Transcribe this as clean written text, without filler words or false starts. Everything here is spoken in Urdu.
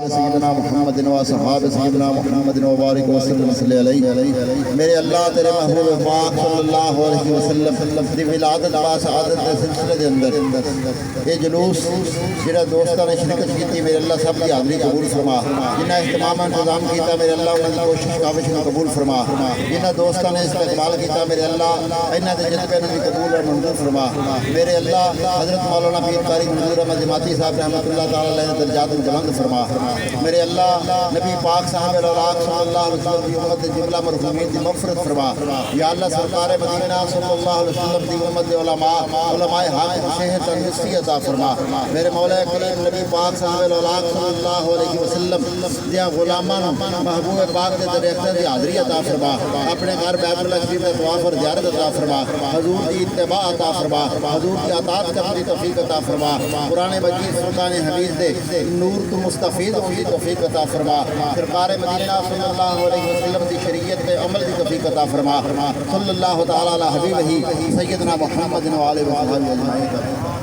سیدنا محمد و صحاب سیدنا محمد و بارک وسلم صلی علیہ میرے اللہ تیرے محبوب پاک صلی اللہ علیہ وسلم دی ولادت با سعادت دے سلسلے دے اندر یہ جلوس جنہاں دوستاں نے شرکت کی میرے اللہ سب کی حاضری قبول فرما، جنہاں اہتمام انتظام کیتا میرے اللہ انہاں دی کوشش کاوش کو قبول فرما، جنہاں دوستاں نے استقبال کیتا میرے اللہ انہاں دے جذبے انہاں دی قبول اور منظور فرما۔ میرے اللہ حضرت مولانا پیر قاری منظور احمد جماعتی صاحب رحمۃ اللہ تعالی علیہ درجات بلند فرما۔ میرے اللہ نبی پاک صاحب الاوراق صلی اللہ علیہ وسلم دی امت جملہ مرحومین دی مغفرت فرما۔ یا اللہ سرکار مدینہ صلی اللہ علیہ وسلم دی امت علماء حق صحت تندرستی عطا فرما۔ میرے مولا کریم نبی پاک صاحب الاوراق صلی اللہ علیہ وسلم دیا غلامان محبوب پاک دے درخت دی حاضری عطا فرما، اپنے گھر بیت اللہ شریف دے طواف اور زیارت عطا فرما، حضور دی اتباع عطا فرما، حضور کی اطاعت کرنے کی توفیق عطا فرما، قرآن مجید فرقان حمید دے نور تو مستفید ہونے کی توفیق عطا فرما، سرکار مدینہ صلی اللہ علیہ وسلم دی شریعت پہ عمل کی توفیق عطا فرما۔ صلی اللہ تعالی علی حبیبہ سیدنا محمد و آلہ و صحبہ اجمعین۔